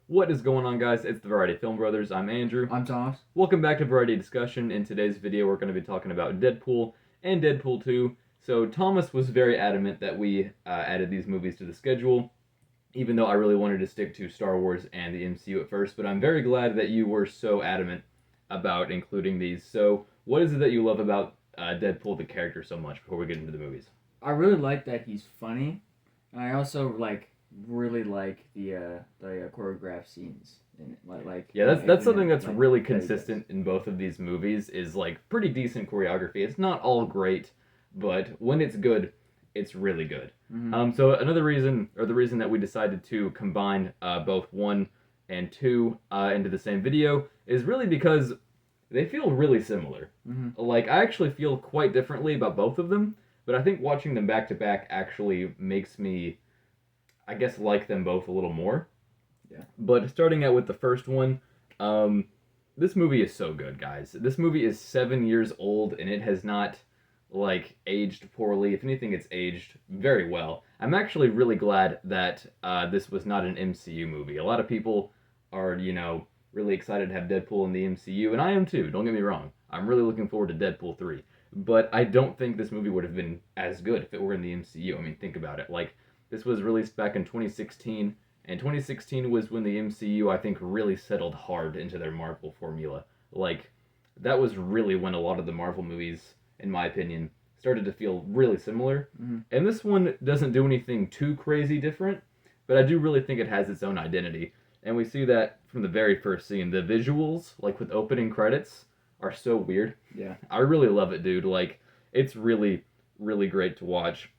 What is going on, guys? It's the Variety Film Brothers. I'm Andrew. I'm Thomas. Welcome back to Variety Discussion. In today's video, we're going to be talking about Deadpool and Deadpool 2. So Thomas was very adamant that we added these movies to the schedule, even though I really wanted to stick to Star Wars and the MCU at first. But I'm very glad that you were so adamant about including these. So what is it that you love about Deadpool, the character, so much before we get into the movies? I really like that he's funny, and I also really like the choreographed scenes. And Yeah, that's something that's like, really that he does. consistent in both of these movies is like pretty decent choreography. It's not all great, but when it's good, it's really good. Mm-hmm. So another reason, or the reason that we decided to combine both 1 and 2 into the same video is really because they feel really similar. Mm-hmm. Like, I actually feel quite differently about both of them, but I think watching them back to back actually makes me, I guess, like them both a little more. Yeah. But starting out with the first one, this movie is so good, guys. This movie is 7 years old, and it has not, like, aged poorly. If anything, it's aged very well. I'm actually really glad that this was not an MCU movie. A lot of people are, really excited to have Deadpool in the MCU, and I am too, don't get me wrong. I'm really looking forward to Deadpool 3. But I don't think this movie would have been as good if it were in the MCU. I mean, think about it. Like, this was released back in 2016, and 2016 was when the MCU, I think, really settled hard into their Marvel formula. Like, that was really when a lot of the Marvel movies, in my opinion, started to feel really similar. Mm-hmm. And this one doesn't do anything too crazy different, but I do really think it has its own identity. And we see that from the very first scene. The visuals, like with opening credits, are so weird. Yeah. I really love it, dude. Like, it's really, really great to watch.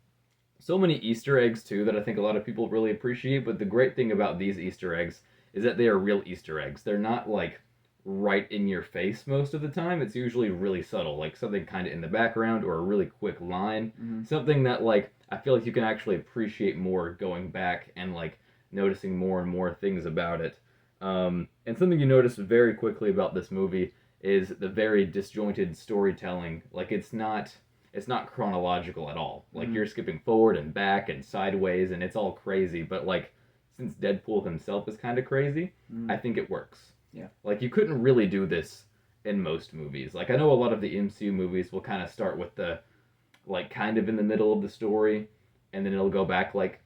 So many Easter eggs, too, that I think a lot of people really appreciate. But the great thing about these Easter eggs is that they are real Easter eggs. They're not, like, right in your face most of the time. It's usually really subtle, like something kind of in the background or a really quick line. Mm-hmm. Something that, like, I feel like you can actually appreciate more going back and, like, noticing more and more things about it. And something you notice very quickly about this movie is the very disjointed storytelling. Like, it's not chronological at all. Like, Mm-hmm. you're skipping forward and back and sideways, and it's all crazy. But, like, since Deadpool himself is kind of crazy, Mm-hmm. I think it works. Yeah. Like, you couldn't really do this in most movies. Like, I know a lot of the MCU movies will kind of start with the, like, kind of in the middle of the story, and then it'll go back, like,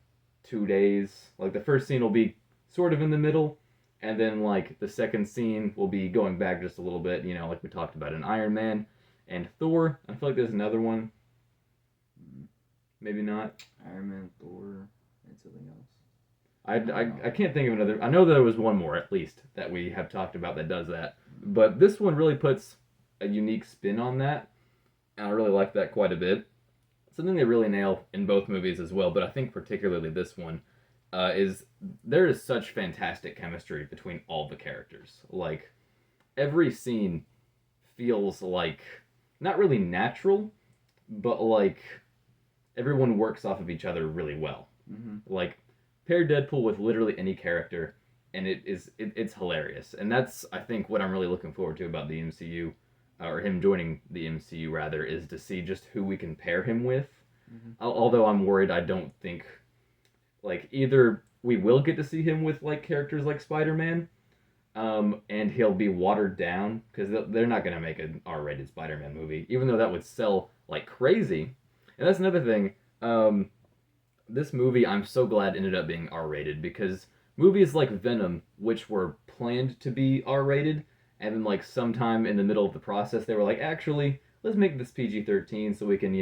2 days. Like, the first scene will be sort of in the middle, and then, like, the second scene will be going back just a little bit, like we talked about in Iron Man and Thor. I feel like there's another one. Maybe not. Iron Man, Thor, and something else. I can't think of another. I know there was one more, at least, that we have talked about that does that. But this one really puts a unique spin on that, and I really like that quite a bit. Something they really nail in both movies as well, but I think particularly this one, is there is such fantastic chemistry between all the characters. Like, every scene feels like not really natural, but like everyone works off of each other really well. Mm-hmm. Like, pair Deadpool with literally any character, and it's hilarious. And that's, I think, what I'm really looking forward to about the MCU, or him joining the MCU rather, is to see just who we can pair him with. Mm-hmm. Although I'm worried, I don't think, like, either we will get to see him with like characters like Spider-Man, and he'll be watered down because they're not gonna make an R-rated Spider-Man movie, even though that would sell like crazy. And that's another thing. This movie, I'm so glad ended up being R-rated because movies like Venom, which were planned to be R-rated, and then like sometime in the middle of the process, they were like, actually, let's make this PG-13 so we can,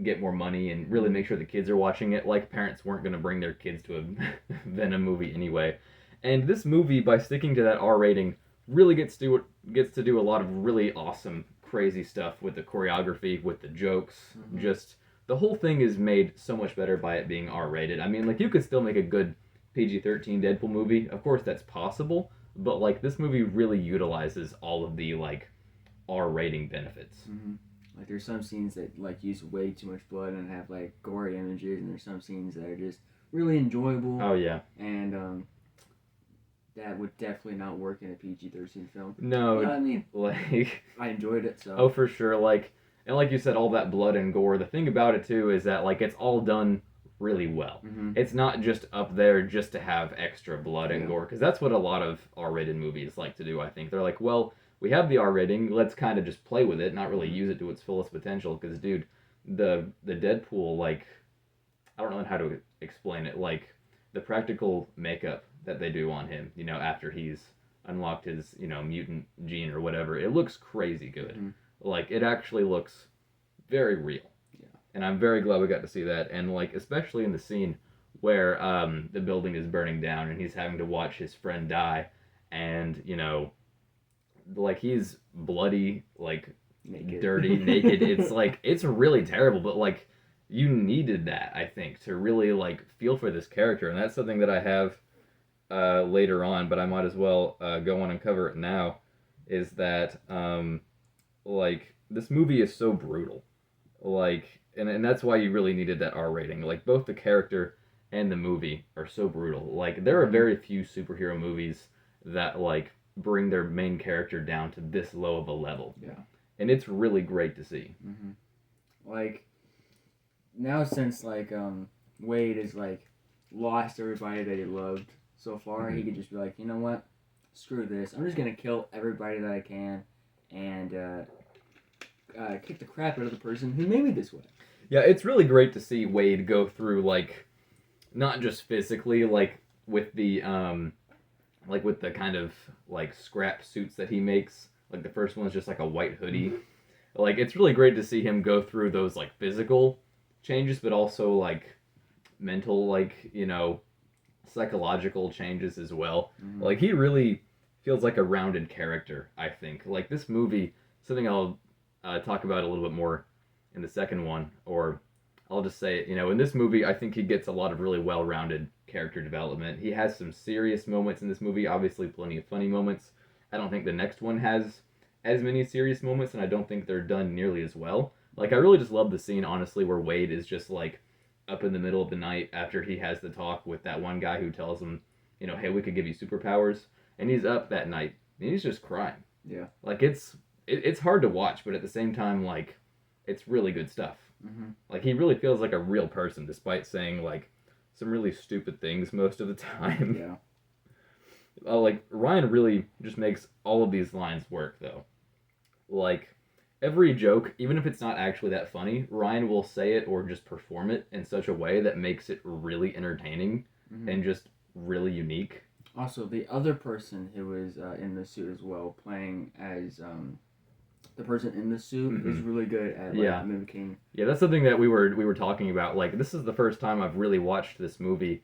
get more money and really make sure the kids are watching it. Like, parents weren't gonna bring their kids to a Venom movie anyway. And this movie, by sticking to that R rating, really gets to do a lot of really awesome, crazy stuff with the choreography, with the jokes. Mm-hmm. Just the whole thing is made so much better by it being R rated. I mean, like, you could still make a good PG-13 Deadpool movie. Of course, that's possible, but like, this movie really utilizes all of the like R rating benefits. Mm-hmm. Like, there's some scenes that like use way too much blood and have like gory images, and there's some scenes that are just really enjoyable. Oh yeah. And that would definitely not work in a PG-13 film. No, But, I mean, like, I enjoyed it, so. oh, for sure. Like, and like you said, all that blood and gore. The thing about it too is that like it's all done really well. Mm-hmm. It's not just up there just to have extra blood and Yeah. gore, because that's what a lot of R-rated movies like to do. I think they're like, well, we have the R rating, let's kind of just play with it, not really use it to its fullest potential. Because, dude, the Deadpool, like, I don't know how to explain it. Like, the practical makeup that they do on him, after he's unlocked his, mutant gene or whatever, it looks crazy good. Mm-hmm. Like, it actually looks very real. Yeah. And I'm very glad we got to see that. And, like, especially in the scene where the building is burning down and he's having to watch his friend die. And, like, he's bloody, like, Naked. dirty, naked. It's, like, it's really terrible. But, like, you needed that, I think, to really, like, feel for this character. And that's something that I have later on, but I might as well go on and cover it now, is that, like, this movie is so brutal. Like, and that's why you really needed that R rating. Like, both the character and the movie are so brutal. Like, there are very few superhero movies that, like, bring their main character down to this low of a level. Yeah. And it's really great to see. Mm-hmm. Like, now since, like, Wade has, like, lost everybody that he loved so far, he could just be like, you know what? Screw this. I'm just going to kill everybody that I can and kick the crap out of the person who made me this way. Yeah, it's really great to see Wade go through, like, not just physically, like, with the kind of, like, scrap suits that he makes. Like, the first one's just, like, a white hoodie. Like, it's really great to see him go through those, like, physical changes, but also, like, mental, like, psychological changes as well. Mm-hmm. Like, he really feels like a rounded character, I think. Like, this movie, something I'll talk about a little bit more in the second one, or I'll just say, in this movie, I think he gets a lot of really well-rounded character development. He has some serious moments in this movie, obviously plenty of funny moments. I don't think the next one has as many serious moments, and I don't think they're done nearly as well. Like, I really just love the scene, honestly, where Wade is just, like, up in the middle of the night after he has the talk with that one guy who tells him, hey, we could give you superpowers. And he's up that night, and he's just crying. Yeah. Like, it's hard to watch, but at the same time, like, it's really good stuff. Mm-hmm. Like, he really feels like a real person, despite saying, like, some really stupid things most of the time. Yeah. Like, Ryan really just makes all of these lines work, though. Like, every joke, even if it's not actually that funny, Ryan will say it or just perform it in such a way that makes it really entertaining and just really unique. Also, the other person who was in the suit as well, playing as the person in the suit, is really good at mimicking. Yeah, that's something that we were talking about. Like, this is the first time I've really watched this movie,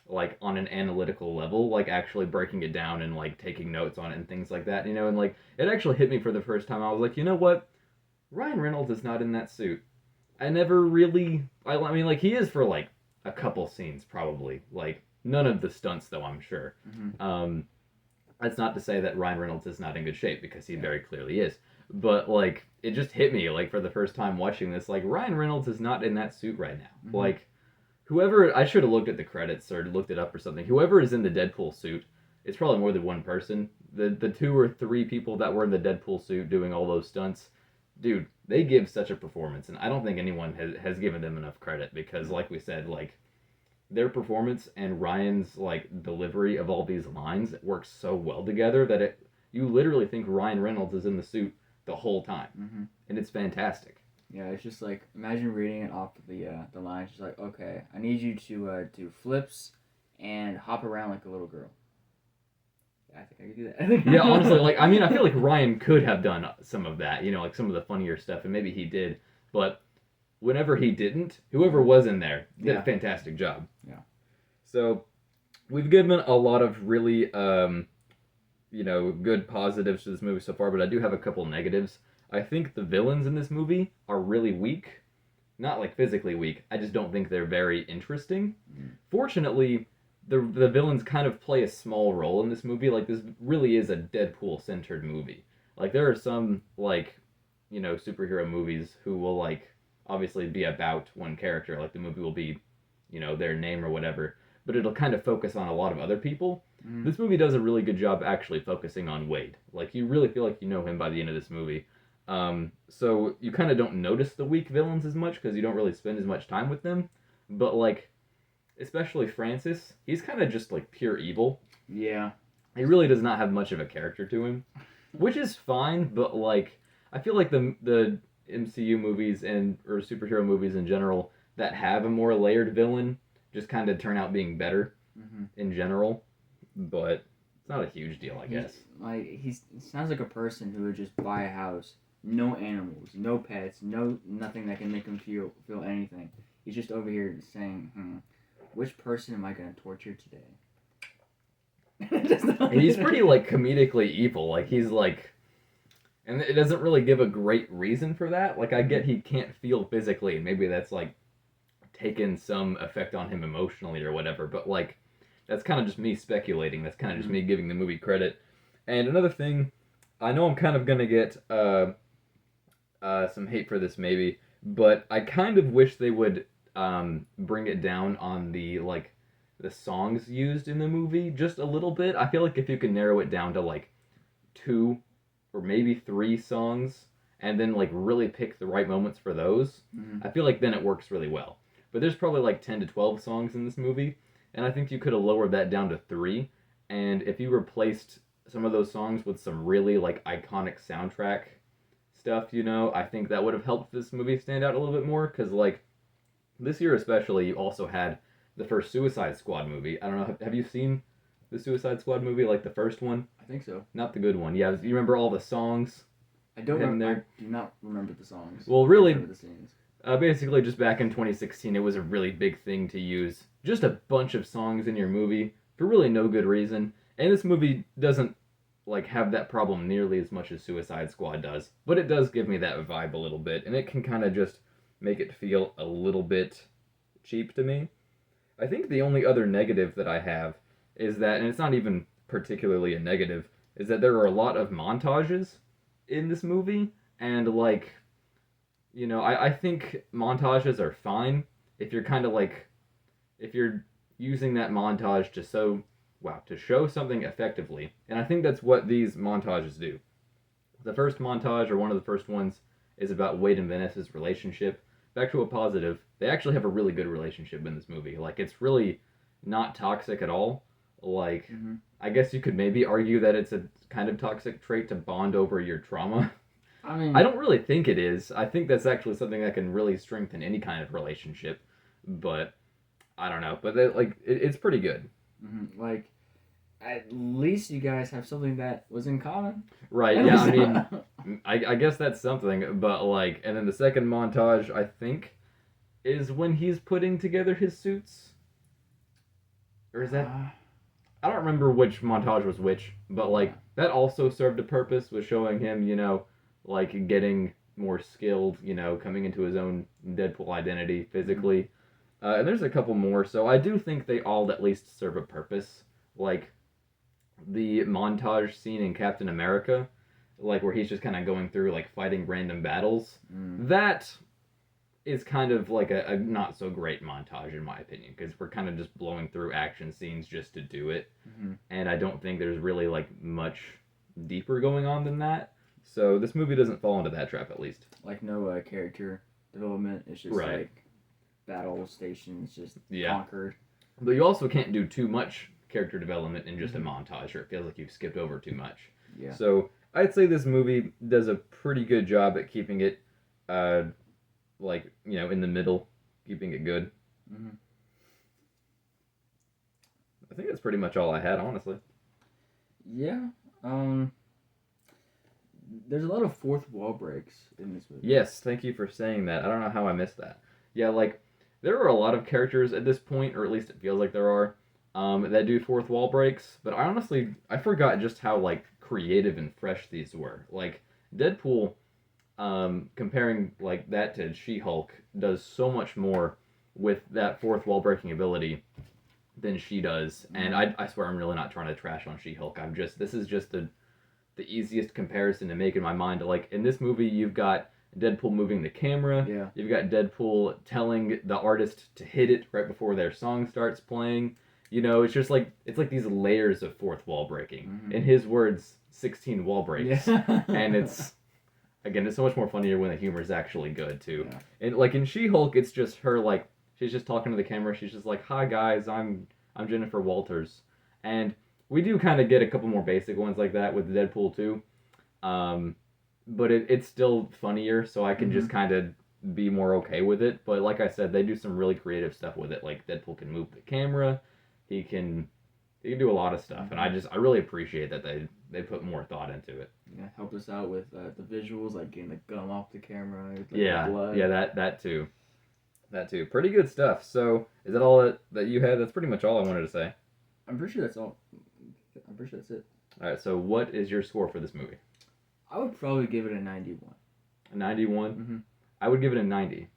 like, on an analytical level, like, actually breaking it down and, like, taking notes on it and things like that, and, like, it actually hit me for the first time. I was like, you know what? Ryan Reynolds is not in that suit. I never really... I mean, like, he is for, like, a couple scenes, probably. Like, none of the stunts, though, I'm sure. Mm-hmm. That's not to say that Ryan Reynolds is not in good shape, because he very clearly is. But, like, it just hit me, like, for the first time watching this, like, Ryan Reynolds is not in that suit right now. Mm-hmm. Like, whoever... I should have looked at the credits or looked it up or something. Whoever is in the Deadpool suit, it's probably more than one person. The 2 or 3 people that were in the Deadpool suit doing all those stunts, dude, they give such a performance, and I don't think anyone has given them enough credit, because, like we said, like, their performance and Ryan's, like, delivery of all these lines works so well together that you literally think Ryan Reynolds is in the suit the whole time, and it's fantastic. Yeah, it's just like, imagine reading it off of the lines, just like, okay, I need you to do flips and hop around like a little girl. I think I could do that. Yeah, honestly, like, I mean, I feel like Ryan could have done some of that, like, some of the funnier stuff, and maybe he did, but whenever he didn't, whoever was in there did a fantastic job. Yeah. So, we've given a lot of really, good positives to this movie so far, but I do have a couple negatives. I think the villains in this movie are really weak. Not, like, physically weak. I just don't think they're very interesting. Fortunately, the villains kind of play a small role in this movie. Like, this really is a Deadpool-centered movie. Like, there are some, like, superhero movies who will, like, obviously be about one character. Like, the movie will be, their name or whatever. But it'll kind of focus on a lot of other people. This movie does a really good job actually focusing on Wade. Like, you really feel like you know him by the end of this movie. So you kind of don't notice the weak villains as much because you don't really spend as much time with them. but like especially Francis, he's kind of just like pure evil. Yeah. He really does not have much of a character to him, which is fine. But like, I feel like the MCU movies and or superhero movies in general that have a more layered villain just kind of turn out being better in general. But it's not a huge deal, I guess. He sounds like a person who would just buy a house, no animals, no pets, no nothing that can make him feel anything. He's just over here saying, which person am I gonna torture today? He's pretty like comedically evil. Like he's like, and it doesn't really give a great reason for that. Like I get he can't feel physically, and maybe that's like taken some effect on him emotionally or whatever. But like, that's kind of just me speculating. That's kind of just me giving the movie credit. And another thing, I know I'm kind of gonna get some hate for this maybe, but I kind of wish they would bring it down on the like the songs used in the movie just a little bit. I feel like if you can narrow it down to like two or maybe three songs and then like really pick the right moments for those, I feel like then it works really well. But there's probably like 10 to 12 songs in this movie, and I think you could have lowered that down to 3. And if you replaced some of those songs with some really like iconic soundtrack stuff, I think that would have helped this movie stand out a little bit more cuz like this year especially you also had the first Suicide Squad movie. I don't know. Have you seen the Suicide Squad movie, like the first one? I think so. Not the good one. Yeah, you remember all the songs? I don't remember. I do not remember the songs. Well, really, I remember the scenes. Basically, just back in 2016, it was a really big thing to use just a bunch of songs in your movie for really no good reason. And this movie doesn't like have that problem nearly as much as Suicide Squad does, but it does give me that vibe a little bit, and it can kind of just make it feel a little bit cheap to me. I think the only other negative that I have is that, and it's not even particularly a negative, is that there are a lot of montages in this movie, and like, I think montages are fine if you're kind of like, if you're using that montage to show something effectively, and I think that's what these montages do. The first montage, or one of the first ones, is about Wade and Vanessa's relationship. Back to a positive, they actually have a really good relationship in this movie. Like, it's really not toxic at all. Like, I guess you could maybe argue that it's a kind of toxic trait to bond over your trauma. I mean, I don't really think it is. I think that's actually something that can really strengthen any kind of relationship. But, I don't know. But, it's pretty good. Like, at least you guys have something that was in common. Right, yeah, I mean, I guess that's something, but like, and then the second montage, I think, is when he's putting together his suits? Or is that... I don't remember which montage was which, but like, that also served a purpose with showing him, like, getting more skilled, coming into his own Deadpool identity physically. And there's a couple more, so I do think they all at least serve a purpose. Like, the montage scene in Captain America, like where he's just kind of going through like fighting random battles, that is kind of like a not so great montage in my opinion, because we're kind of just blowing through action scenes just to do it, and I don't think there's really like much deeper going on than that. So this movie doesn't fall into that trap, at least. Like no character development. It's just like battle stations, just conquered. But you also can't do too much character development in just a montage, or it feels like you've skipped over too much. Yeah. So I'd say this movie does a pretty good job at keeping it, like, in the middle, keeping it good. I think that's pretty much all I had, honestly. Yeah. There's a lot of fourth wall breaks in this movie. Yes, thank you for saying that. I don't know how I missed that. Yeah, like, there are a lot of characters at this point, or at least it feels like there are, that do fourth wall breaks, but I forgot just how, like, creative and fresh these were. Like, Deadpool, comparing, like, that to She-Hulk, does so much more with that fourth wall breaking ability than she does, and I swear I'm really not trying to trash on She-Hulk. This is just the easiest comparison to make in my mind. Like, in this movie, you've got Deadpool moving the camera, you've got Deadpool telling the artist to hit it right before their song starts playing. It's just like, it's like these layers of fourth wall breaking. In his words, 16 wall breaks. And it's so much more funnier when the humor is actually good, too. And, like, in She-Hulk, it's just her, like, She's just talking to the camera. She's just like, "Hi guys, I'm Jennifer Walters," and we do kind of get a couple more basic ones like that with Deadpool 2. Um, but it's still funnier, so I can just kind of be more okay with it. But like I said, they do some really creative stuff with it. Like Deadpool can move the camera, he can do a lot of stuff, and I really appreciate that they put more thought into it. Yeah, helped us out with the visuals, like getting the gum off the camera, like Yeah, the blood. yeah, that too, that too. Pretty good stuff. So is that all that you had? That's pretty much all I wanted to say. I'm pretty sure that's all. I'm pretty sure that's it. All right. So what is your score for this movie? I would probably give it a 91. A 91. Mm-hmm. I would give it a 90.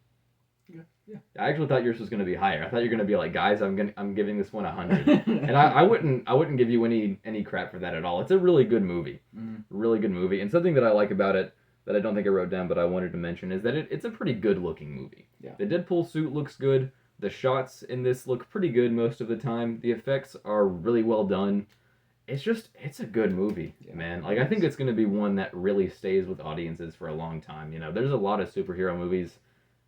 Yeah. I actually thought yours was going to be higher. I thought you were going to be like, guys, I'm giving this one 100, and I wouldn't give you any crap for that at all. It's a really good movie, really good movie, and something that I like about it that I don't think I wrote down, but I wanted to mention is that it's a pretty good looking movie. Yeah. The Deadpool suit looks good. The shots in this look pretty good most of the time. The effects are really well done. It's a good movie, man. Like I think it's going to be one that really stays with audiences for a long time. You know, there's a lot of superhero movies,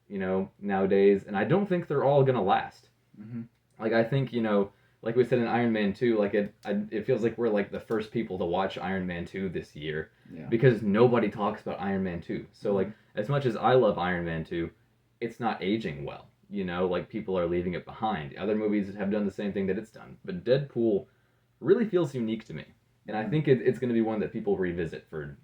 you know, nowadays, and I don't think they're all gonna last. Like I think, you know, like we said in Iron Man 2, like it feels like we're like the first people to watch Iron Man 2 this year because nobody talks about Iron Man 2. So like as much as I love Iron Man 2, it's not aging well. You know, like people are leaving it behind. Other movies have done the same thing that it's done, but Deadpool really feels unique to me, and I think it's going to be one that people revisit for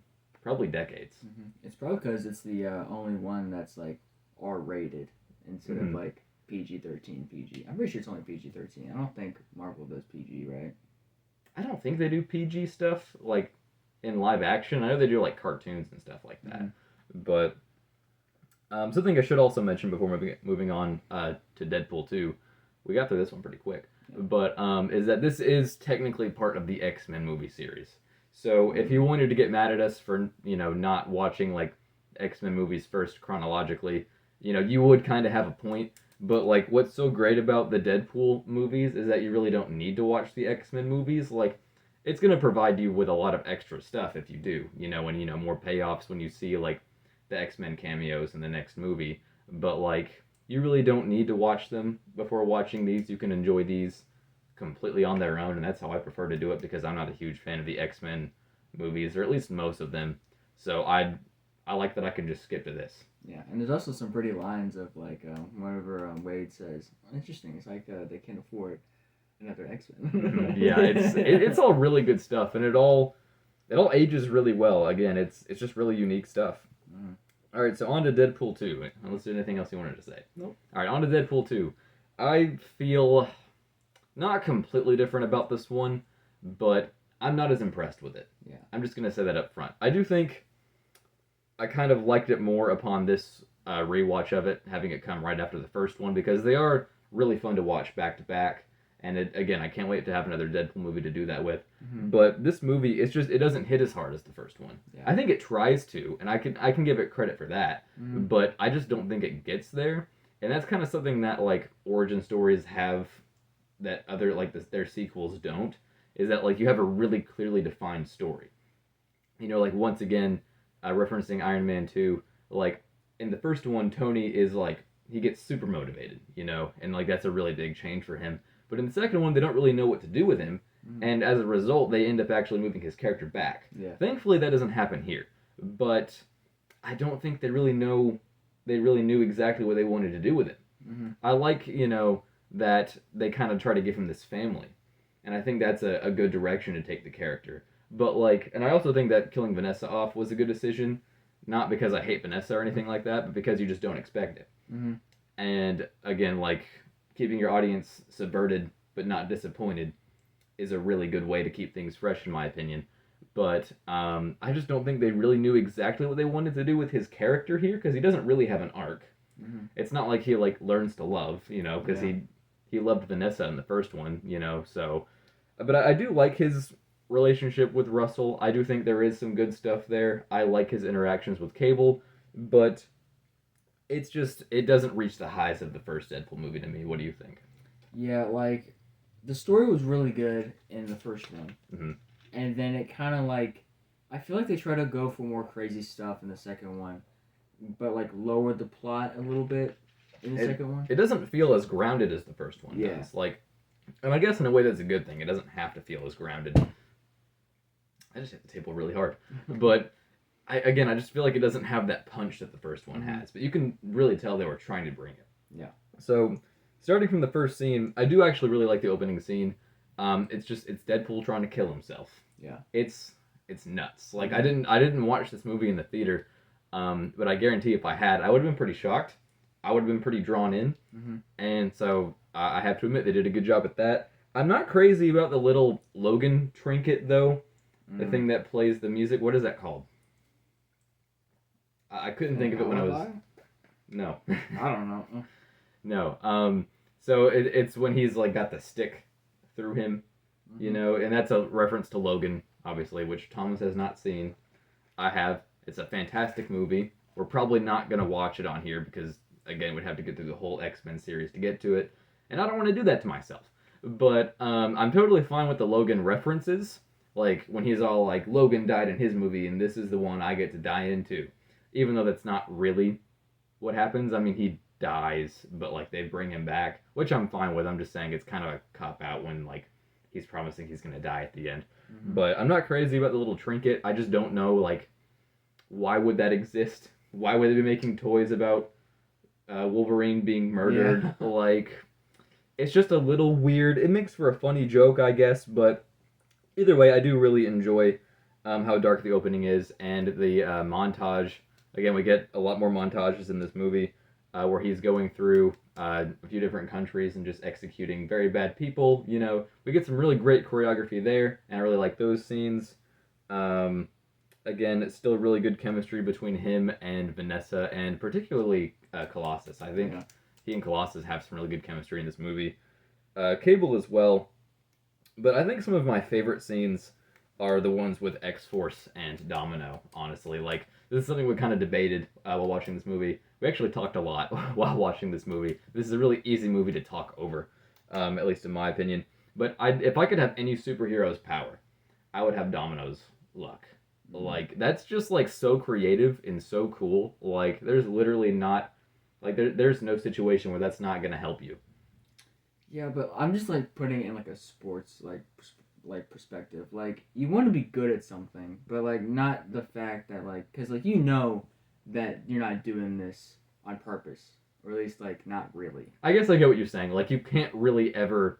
probably decades. It's probably because it's the only one that's like R-rated instead of like PG-13 PG. I'm pretty sure it's only PG-13. I don't think Marvel does PG, right? I don't think they do PG stuff like in live action. I know they do like cartoons and stuff like that, but something I should also mention before moving on to Deadpool 2, we got through this one pretty quick, but is that this is technically part of the X-Men movie series. So if you wanted to get mad at us for, you know, not watching like X-Men movies first chronologically, you know, you would kind of have a point. But like what's so great about the Deadpool movies is that you really don't need to watch the X-Men movies. Like it's going to provide you with a lot of extra stuff if you do, you know, and you know more payoffs when you see like the X-Men cameos in the next movie. But like you really don't need to watch them before watching these. You can enjoy these completely on their own, and that's how I prefer to do it because I'm not a huge fan of the X-Men movies, or at least most of them. So I like that I can just skip to this. Yeah, and there's also some pretty lines of like whenever Wade says, "Interesting." It's like they can't afford another X-Men. Yeah, it's all really good stuff, and it all ages really well. Again, it's just really unique stuff. All right, so on to Deadpool 2. Unless there's anything else you wanted to say. Nope. All right, on to Deadpool 2. I feel not completely different about this one, but I'm not as impressed with it. Yeah. I'm just going to say that up front. I do think I kind of liked it more upon this rewatch of it, having it come right after the first one, because they are really fun to watch back to back. And again, I can't wait to have another Deadpool movie to do that with. But this movie, it doesn't hit as hard as the first one. Yeah. I think it tries to, and I can give it credit for that. But I just don't think it gets there. And that's kind of something that like origin stories have that other like their sequels don't. Is that like you have a really clearly defined story. You know, like once again, referencing Iron Man 2, like in the first one, Tony is like he gets super motivated, you know, and like that's a really big change for him. But in the second one, they don't really know what to do with him, and as a result, they end up actually moving his character back. Yeah. Thankfully, that doesn't happen here, but I don't think they really knew exactly what they wanted to do with it. I like, you know, that they kind of try to give him this family, and I think that's a good direction to take the character. But like, and I also think that killing Vanessa off was a good decision, not because I hate Vanessa or anything like that, but because you just don't expect it. And again, like, keeping your audience subverted but not disappointed is a really good way to keep things fresh, in my opinion. But I just don't think they really knew exactly what they wanted to do with his character here, because he doesn't really have an arc. It's not like he like learns to love, you know, because he loved Vanessa in the first one, you know. So, but I do like his relationship with Russell. I do think there is some good stuff there. I like his interactions with Cable, but it doesn't reach the highs of the first Deadpool movie to me. What do you think? Yeah, like the story was really good in the first one, and then it kind of like I feel like they try to go for more crazy stuff in the second one, but like lowered the plot a little bit. in the second one. It doesn't feel as grounded as the first one Yeah. does. Like, and I guess in a way that's a good thing. It doesn't have to feel as grounded. I just hit the table really hard, but I just feel like it doesn't have that punch that the first one has. But you can really tell they were trying to bring it. Yeah. So, starting from the first scene, I do actually really like the opening scene. It's Deadpool trying to kill himself. Yeah. It's nuts. Like I didn't watch this movie in the theater, but I guarantee if I had, I would have been pretty shocked. I would have been pretty drawn in, and so I have to admit they did a good job at that. I'm not crazy about the little Logan trinket though, the thing that plays the music. What is that called? I couldn't think of it when I was. No. I don't know. No. So it's when he's like got the stick through him, you know, and that's a reference to Logan, obviously, which Thomas has not seen. I have. It's a fantastic movie. We're probably not gonna watch it on here because, again, we'd have to get through the whole X-Men series to get to it, and I don't want to do that to myself. But I'm totally fine with the Logan references, like when he's all like, Logan died in his movie, and this is the one I get to die into, even though that's not really what happens. I mean, he dies, but like they bring him back, which I'm fine with. I'm just saying it's kind of a cop out when like he's promising he's gonna die at the end. But I'm not crazy about the little trinket. I just don't know, like, why would that exist? Why would they be making toys about Wolverine being murdered? Yeah. Like, it's just a little weird. It makes for a funny joke, I guess, but either way, I do really enjoy how dark the opening is, and the montage. Again, we get a lot more montages in this movie where he's going through a few different countries and just executing very bad people. You know, we get some really great choreography there, and I really like those scenes. Again, it's still really good chemistry between him and Vanessa, and particularly Colossus. I think he and Colossus have some really good chemistry in this movie. Cable as well. But I think some of my favorite scenes are the ones with X-Force and Domino, honestly. Like, this is something we kind of debated while watching this movie. We actually talked a lot while watching this movie. This is a really easy movie to talk over, at least in my opinion. But if I could have any superhero's power, I would have Domino's luck. Like, that's just, like, so creative and so cool. Like, there's literally not... Like, there's no situation where that's not going to help you. Yeah, but I'm just, like, putting it in, like, a sports, like perspective. Like, you want to be good at something, but, like, not the fact that, like... Because, like, you know that you're not doing this on purpose. Or at least, like, not really. I guess I get what you're saying. Like, you can't really ever,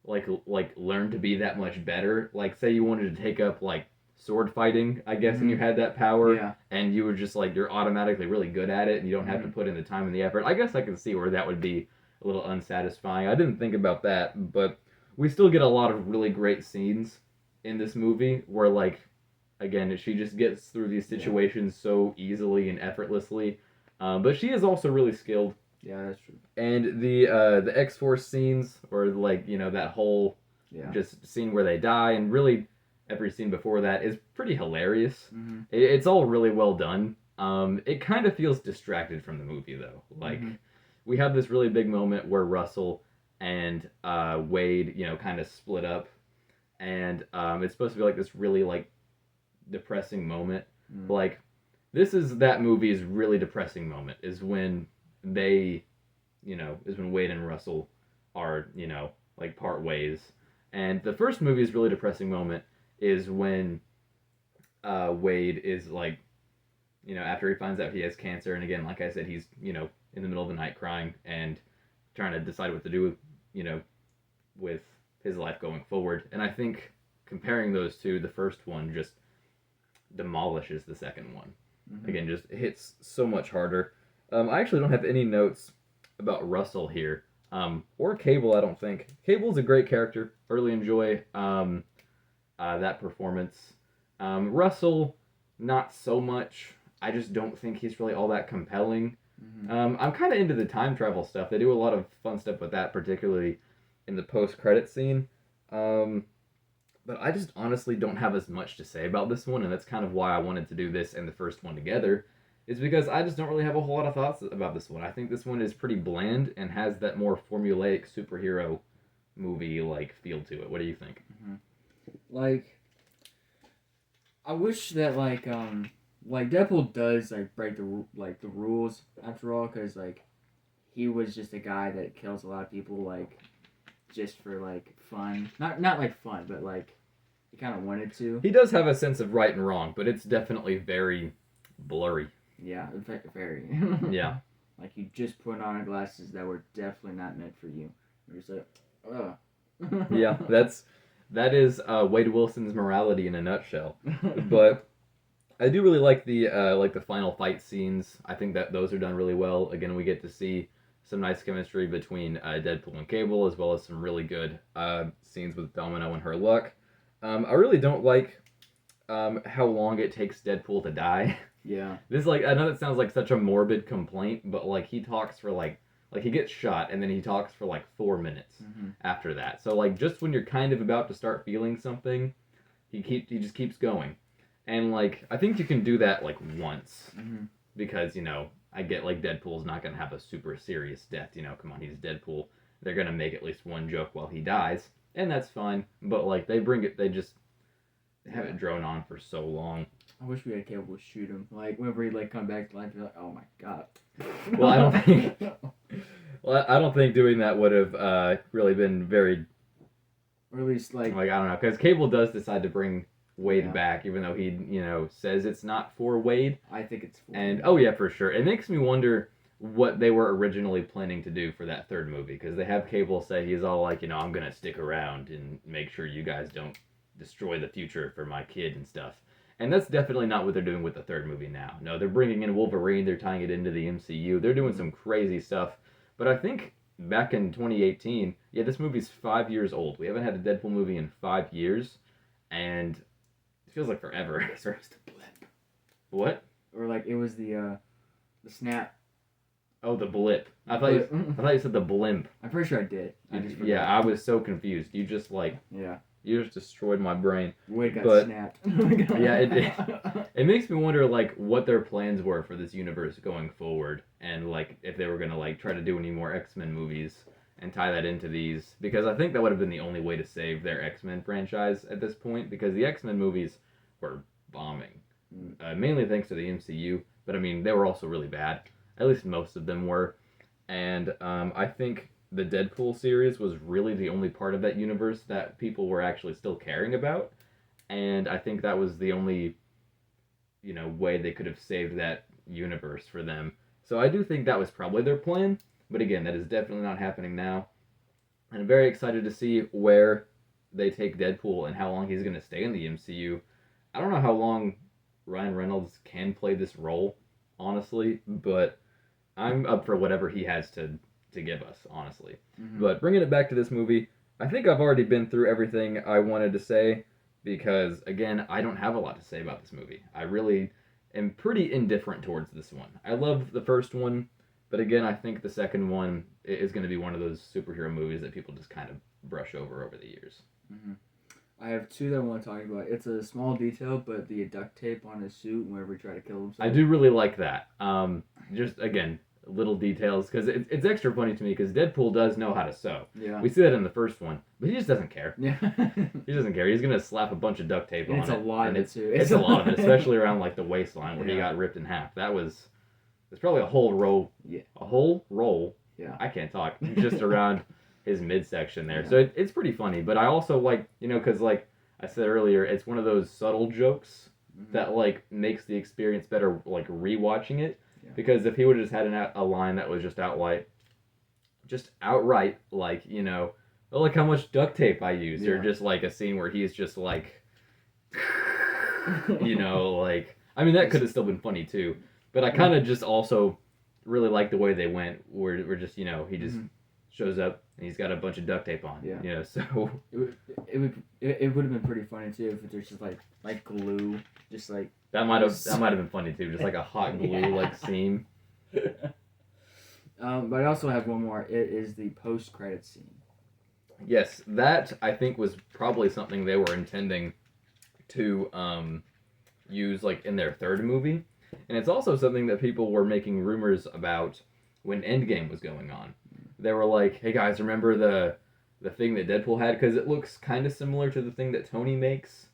like learn to be that much better. Like, say you wanted to take up, like, sword fighting, I guess, and you had that power, and you were just, like, you're automatically really good at it, and you don't have to put in the time and the effort. I guess I can see where that would be a little unsatisfying. I didn't think about that, but we still get a lot of really great scenes in this movie where, like, again, she just gets through these situations so easily and effortlessly. But she is also really skilled. Yeah, that's true. And the X-Force scenes, or, like, you know, that whole just scene where they die, and really every scene before that is pretty hilarious. It's all really well done. It kind of feels distracted from the movie, though. Like, we have this really big moment where Russell and Wade, you know, kind of split up, and it's supposed to be like this really, like, depressing moment. Like, that movie's really depressing moment is when they, you know, is when Wade and Russell are, you know, like, part ways. And the first movie's really depressing moment is when Wade is, like, you know, after he finds out he has cancer, and again, like I said, he's, you know, in the middle of the night crying and trying to decide what to do, you know, with his life going forward. And I think comparing those two, the first one just demolishes the second one. Again, just hits so much harder. I actually don't have any notes about Russell here, or Cable, I don't think. Cable's a great character. I really enjoy that performance. Russell, not so much. I just don't think he's really all that compelling. I'm kind of into the time travel stuff. They do a lot of fun stuff with that, particularly in the post-credit scene. But I just honestly don't have as much to say about this one, and that's kind of why I wanted to do this and the first one together, is because I just don't really have a whole lot of thoughts about this one. I think this one is pretty bland and has that more formulaic superhero movie, like, feel to it. What do you think? Like, I wish that, like Deadpool does, like, break the rules after all, because, like, he was just a guy that kills a lot of people, like, just for, like, fun. Not like fun, but, like, he kind of wanted to. He does have a sense of right and wrong, but it's definitely very blurry. Yeah, very. Yeah. Like, you just put on glasses that were definitely not meant for you. You're just like, ugh. Yeah, that is Wade Wilson's morality in a nutshell. But I do really like the final fight scenes. I think that those are done really well. Again, we get to see some nice chemistry between Deadpool and Cable, as well as some really good scenes with Domino and her luck. I really don't like how long it takes Deadpool to die. Yeah. This like I know that sounds like such a morbid complaint, but like he talks for like he gets shot and then he talks for like 4 minutes after that. So like just when you're kind of about to start feeling something, he just keeps going. And like I think you can do that like once because I get like Deadpool's not gonna have a super serious death. Come on, he's Deadpool. They're gonna make at least one joke while he dies, and that's fine. But like they just have it drone on for so long. I wish we had Cable to shoot him. Like whenever he like come back to life, you're like, oh my god. Well, I don't think doing that would have really been very. Or at least like I don't know, because Cable does decide to bring Wade back, even though he says it's not for Wade. I think it's for. And oh yeah, for sure. It makes me wonder what they were originally planning to do for that third movie, because they have Cable say he's all like, I'm gonna stick around and make sure you guys don't destroy the future for my kid and stuff. And that's definitely not what they're doing with the third movie now. No, they're bringing in Wolverine, they're tying it into the MCU, they're doing some crazy stuff. But I think back in 2018, yeah, this movie's 5 years old. We haven't had a Deadpool movie in 5 years, and it feels like forever. It's just a blip. What? Or like it was the snap. Oh, the blip. I thought you said the blimp. I'm pretty sure I did. Yeah, I was so confused. You just You just destroyed my brain. Wade got snapped. Yeah, it makes me wonder like what their plans were for this universe going forward, and like if they were gonna like try to do any more X-Men movies and tie that into these, because I think that would have been the only way to save their X-Men franchise at this point, because the X-Men movies were bombing, mainly thanks to the MCU, but I mean they were also really bad. At least most of them were, and I think the Deadpool series was really the only part of that universe that people were actually still caring about, and I think that was the only way they could have saved that universe for them. So I do think that was probably their plan, but again, that is definitely not happening now. And I'm very excited to see where they take Deadpool and how long he's going to stay in the MCU. I don't know how long Ryan Reynolds can play this role, honestly, but I'm up for whatever he has to give us, honestly. But bringing it back to this movie, I think I've already been through everything I wanted to say, because again, I don't have a lot to say about this movie. I really am pretty indifferent towards this one. I loved the first one, but again, I think the second one is going to be one of those superhero movies that people just kind of brush over the years. I have two that I want to talk about. It's a small detail, but the duct tape on his suit whenever he tried to kill himself. I do really like that. Just again, little details, because it's extra funny to me because Deadpool does know how to sew. Yeah. We see that in the first one, but he just doesn't care. Yeah. He doesn't care. He's gonna slap a bunch of duct tape on it. It's a lot of it too. It's a lot of it, especially around like the waistline where he got ripped in half. It's probably a whole roll. Yeah. A whole roll. Yeah. I can't talk. Just around his midsection there. Yeah. So it's pretty funny. But I also like, because like I said earlier, it's one of those subtle jokes that like makes the experience better, like rewatching it. Yeah. Because if he would have just had a line that was just outright like, oh, look how much duct tape I used, or just like a scene where he's just like, like, I mean, that could have still been funny too. But I kind of just also really like the way they went, where we're just, he just shows up and he's got a bunch of duct tape on. Yeah. So it would have been pretty funny too if there's just like glue, just like that might have been funny too, just like a hot glue like seam. But I also have one more. It is the post-credit scene. Yes, that I think was probably something they were intending to use like in their third movie, and it's also something that people were making rumors about when Endgame was going on. They were like, "Hey guys, remember the thing that Deadpool had? Because it looks kind of similar to the thing that Tony makes.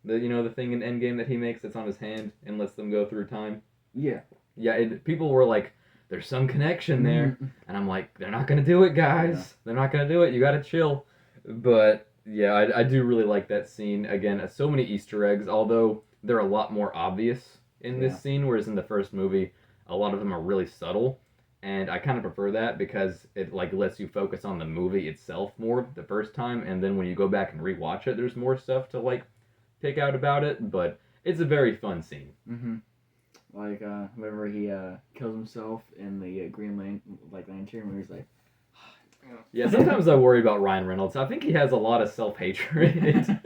The thing in Endgame that he makes that's on his hand and lets them go through time." Yeah. Yeah, people were like, there's some connection there. And I'm like, they're not gonna do it, guys. Yeah. They're not gonna do it. You gotta chill. But yeah, I do really like that scene. Again, so many Easter eggs, although they're a lot more obvious in Yeah. this scene, whereas in the first movie, a lot of them are really subtle. And I kind of prefer that because it like lets you focus on the movie itself more the first time, and then when you go back and rewatch it, there's more stuff to like pick out about it. But it's a very fun scene. Mm-hmm. Like whenever he kills himself in the Lantern, where he's like, Yeah, sometimes I worry about Ryan Reynolds. I think he has a lot of self-hatred.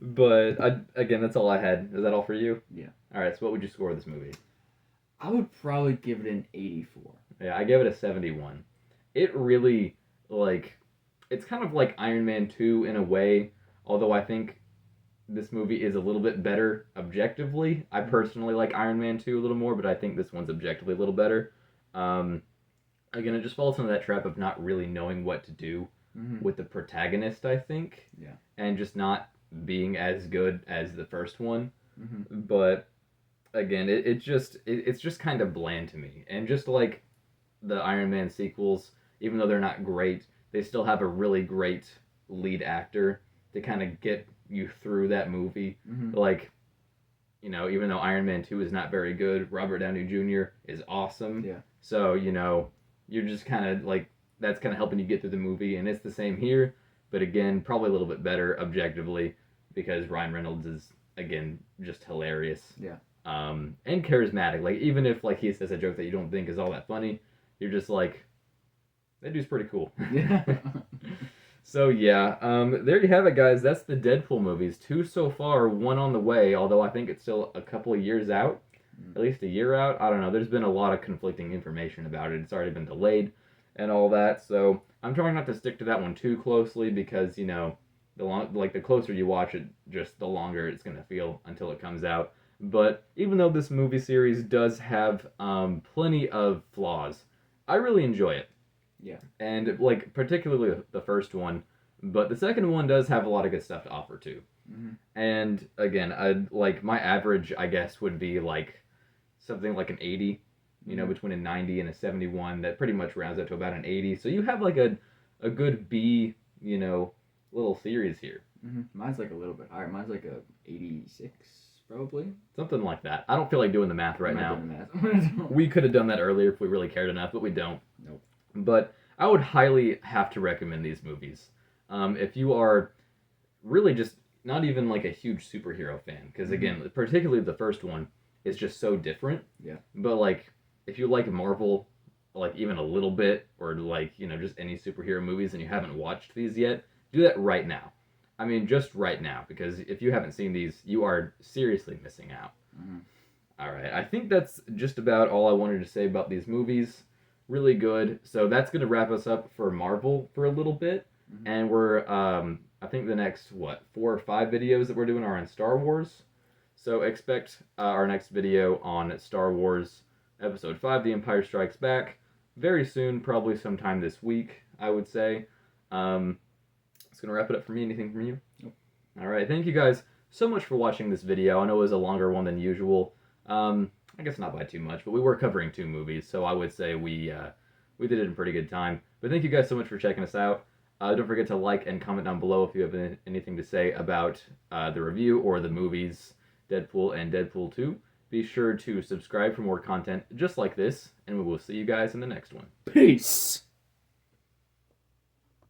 But again, that's all I had. Is that all for you? Yeah. All right. So what would you score this movie? I would probably give it an 84. Yeah, I gave it a 71. It really it's kind of like Iron Man 2 in a way, although I think this movie is a little bit better objectively. I personally like Iron Man 2 a little more, but I think this one's objectively a little better. Again, it just falls into that trap of not really knowing what to do with the protagonist, I think. Yeah. And just not being as good as the first one. Mm-hmm. But again, it's just kind of bland to me. And just like the Iron Man sequels, even though they're not great, they still have a really great lead actor to kind of get you through that movie. Mm-hmm. Like, you know, even though Iron Man 2 is not very good, Robert Downey Jr. is awesome. Yeah. So, you know, you're just kind of like, that's kind of helping you get through the movie. And it's the same here, but again, probably a little bit better objectively because Ryan Reynolds is, again, just hilarious. Yeah. And charismatic. Like, even if, like, he says a joke that you don't think is all that funny, you're just like, that dude's pretty cool. Yeah. So yeah, there you have it, guys. That's the Deadpool movies. 2 so far, 1 on the way. Although I think it's still a couple of years out, at least a year out. I don't know. There's been a lot of conflicting information about it. It's already been delayed, and all that. So I'm trying not to stick to that one too closely because you know, the closer you watch it, just the longer it's gonna feel until it comes out. But even though this movie series does have plenty of flaws, I really enjoy it. Yeah. And like particularly the first one, but the second one does have a lot of good stuff to offer too. Mm-hmm. And again, I like my average, I guess, would be like something like an 80, you know, between a 90 and a 71. That pretty much rounds out to about an 80. So you have like a good B, you know, little series here. Mm-hmm. Mine's like a little bit higher. Mine's like a 86 probably. Something like that. I don't feel like doing the math right now. I'm not doing the math. We could have done that earlier if we really cared enough, but we don't. Nope. But I would highly have to recommend these movies. If you are really just not even like a huge superhero fan, because again, particularly the first one is just so different. Yeah. But like, if you like Marvel, like even a little bit, or like, you know, just any superhero movies and you haven't watched these yet, do that right now. I mean, just right now, because if you haven't seen these, you are seriously missing out. Mm-hmm. All right, I think that's just about all I wanted to say about these movies. Really good. So that's going to wrap us up for Marvel for a little bit. Mm-hmm. And we're, I think the next, 4 or 5 videos that we're doing are on Star Wars. So expect our next video on Star Wars Episode 5, The Empire Strikes Back, very soon, probably sometime this week, I would say. It's going to wrap it up for me. Anything from you? Nope. All right, thank you guys so much for watching this video. I know it was a longer one than usual. I guess not by too much, but we were covering 2 movies, so I would say we did it in pretty good time. But thank you guys so much for checking us out. Don't forget to like and comment down below if you have anything to say about the review or the movies Deadpool and Deadpool 2. Be sure to subscribe for more content just like this, and we will see you guys in the next one. Peace!